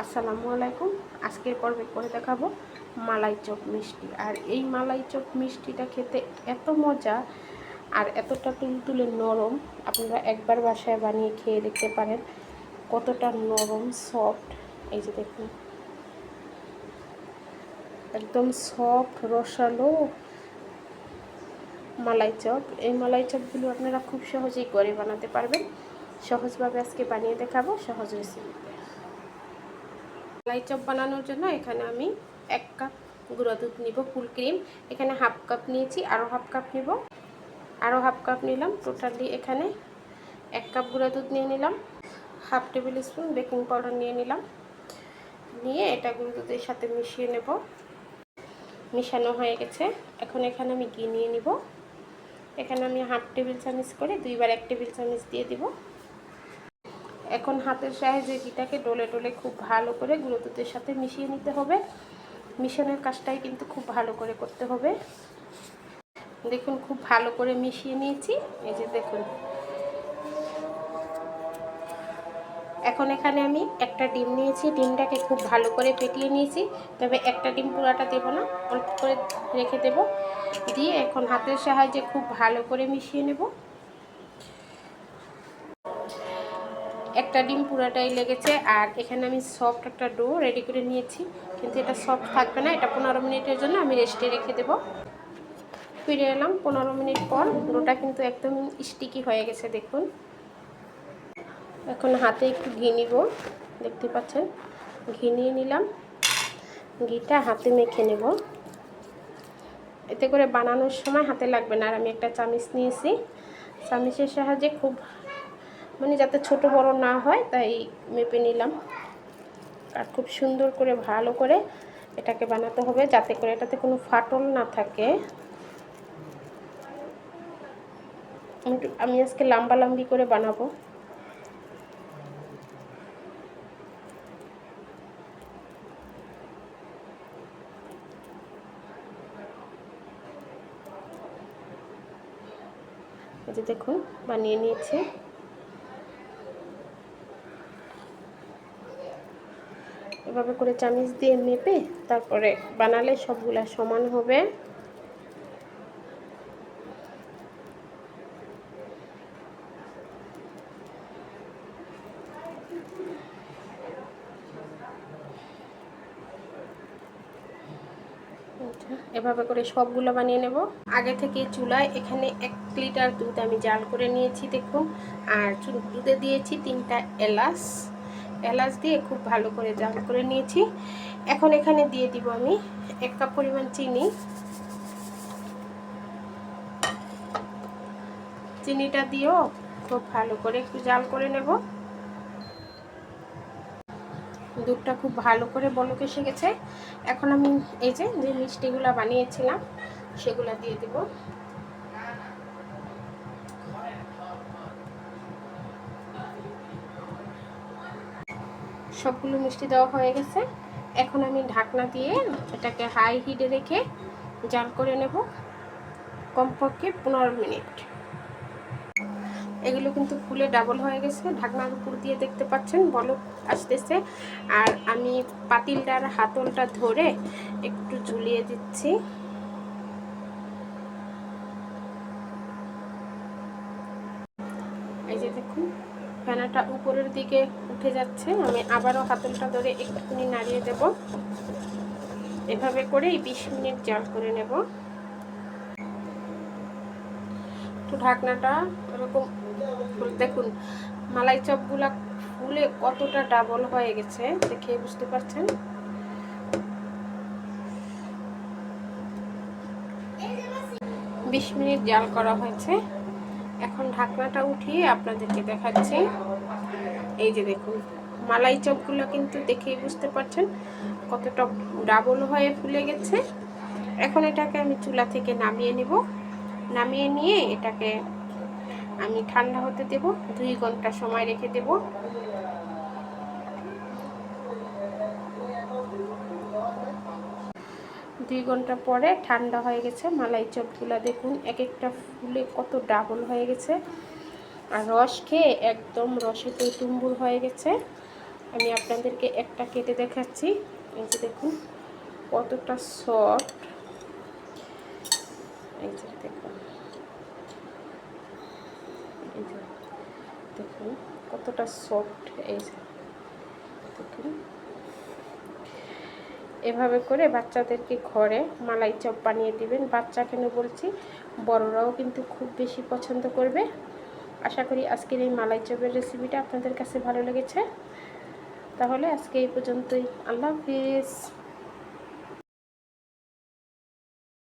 আসসালামু আলাইকুম। আজকের পর্বে করে দেখাবো মালাই চপ মিষ্টি। আর এই মালাই চপ মিষ্টিটা খেতে এত মজা আর এতটা তুলতুলে নরম, আপনারা একবার বাসায় বানিয়ে খেয়ে দেখতে পারেন কতটা নরম সফট। এই যে দেখুন, একদম সফট রসালো মালাই চপ। এই মালাই চপগুলো আপনারা খুব সহজেই ঘরে বানাতে পারবেন। সহজভাবে আজকে বানিয়ে দেখাবো, সহজ রেসিপিতে। মালাই চপ বানানোর জন্য এখানে আমি 1 কাপ গুঁড়া দুধ নিব, ফুল ক্রিম। এখানে হাফ কাপ নিয়েছি, আরও হাফ কাপ নিব, আরও হাফ কাপ নিলাম। টোটালি এখানে 1 কাপ গুঁড়া দুধ নিয়ে নিলাম। Half table spoon baking powder নিয়ে নিলাম। নিয়ে এটা গুঁড়ো দুধের সাথে মিশিয়ে নেব। মিশানো হয়ে গেছে। এখন এখানে আমি ঘি নিয়ে নিব। এখানে আমি হাফ টেবিল চামচ করে 2বার 1 টেবিল চামচ দিয়ে দিব। এখন হাতের সাহায্যে ঘিটাকে ডলে ডলে খুব ভালো করে গুঁড়ো দুধের সাথে মিশিয়ে নিতে হবে। মিশানোর কাজটাই কিন্তু খুব ভালো করে করতে হবে। দেখুন, খুব ভালো করে মিশিয়ে নিয়েছি। এই যে দেখুন, এখন এখানে আমি একটা ডিম নিয়েছি। ডিমটাকে খুব ভালো করে ফেটিয়ে নিয়েছি, তবে একটা ডিম পুরাটা দেব না, অল্প করে রেখে দেব। দিয়ে এখন হাতের সাহায্যে খুব ভালো করে মিশিয়ে নেব। একটা ডিম পুরাটাই লেগেছে। আর এখানে আমি সফট একটা ডো রেডি করে নিয়েছি, কিন্তু এটা সফট থাকবে না। এটা 15 মিনিটের জন্য আমি রেস্টে রেখে দেব। ফিরে এলাম 15 মিনিট পর। ডোটা কিন্তু একদম স্টিকি হয়ে গেছে, দেখুন। এখন হাতে একটু ঘি নিব, দেখতে পাচ্ছেন ঘি নিয়ে নিলাম। ঘিটা হাতে মেখে নেব, এতে করে বানানোর সময় হাতে লাগবে না। আর আমি একটা চামচ নিয়েছি, চামচের সাহায্যে খুব যাতে ছোট বড় না হয় তাই মেপে নিলাম। আর খুব সুন্দর করে ভালো করে এটাকে বানাতে হবে, যাতে করে এটাতে কোনো ফাটল না থাকে। আমি আজকে লম্বি করে বানাবো। এই যে দেখুন, বানিয়ে নিয়েছি। এভাবে করে চামচ দিয়ে মেপে তারপরে বানালে সবগুলা সমান হবে। এভাবে করে সবগুলো বানিয়ে নেব। আগে থেকে চুলায় এখানে 1 লিটার দুধ আমি জাল করে নিয়েছি, দেখুন। আর দুধে দিয়েছি 3টা এলাচ। এলাচ দিয়ে খুব ভালো করে জাল করে নিয়েছি। এখন এখানে দিয়ে দিব আমি 1 কাপ পরিমাণ চিনি। চিনিটা দিয়েও খুব ভালো করে একটু জাল করে নেব। দুধটা খুব ভালো করে বলক এসে গেছে। এখন আমি এই যে মিষ্টিগুলো বানিয়েছিলাম সেগুলো দিয়ে দেব। সবগুলো মিষ্টি দেওয়া হয়ে গেছে। এখন আমি ঢাকনা দিয়ে এটাকে হাই হিটে রেখে জাল করে নেব কমপক্ষে 15 মিনিট। এগুলো কিন্তু ফুলে ডাবল হয়ে গেছে। ঢাকনার উপর দিয়ে দেখতে পাচ্ছেন বলক আসতেছে। আর আমি পাতিলটার হাতলটা ধরে একটু ঝুলিয়ে দিচ্ছি। এই যে দেখুন, ফেনাটা উপরের দিকে উঠে যাচ্ছে। আমি আবারও হাতলটা ধরে একটুখানি নাড়িয়ে দেব। এভাবে করে 20 মিনিট জাল করে নেব। তো ঢাকনাটা এরকম দেখুন, মালাই চপগুলা ফুলে কতটা ডাবল হয়ে গেছে দেখে বুঝতে পারছেন। বিশ মিনিট জাল করা হয়েছে। এখন ঢাকনাটা উঠিয়ে আপনাদেরকে দেখাচ্ছি। এই যে দেখুন, মালাই চপগুলো কিন্তু দেখেই বুঝতে পারছেন কতটা ডাবল হয়ে ফুলে গেছে। এখন এটাকে আমি চুলা থেকে নামিয়ে নিব। নামিয়ে নিয়ে এটাকে আমি ঠান্ডা হতে দেব। 2 ঘন্টা সময় রেখে দেব। দুই ঘন্টা পরে ঠান্ডা হয়ে গেছে। মালাই চপগুলো দেখুন এক একটা ফুলে কত ডাবল হয়ে গেছে। আর রস খেয়ে একদম রসে টইটুম্বুর হয়ে গেছে। আমি আপনাদেরকে একটা কেটে দেখাচ্ছি। এই যে দেখুন কতটা সফট, এই যে দেখুন, এই যে দেখুন কতটা সফট। এই যে দেখুন, এভাবে করে বাচ্চাদেরকে ঘরে মালাই চপ বানিয়ে দিবেন। বাচ্চা কেন বলছি, বড়রাও কিন্তু খুব বেশি পছন্দ করবে। আশা করি আজকের এই মালাই চপের রেসিপিটা আপনাদের কাছে ভালো লেগেছে। তাহলে আজকে এই পর্যন্তই। আল্লাহ হাফিজ।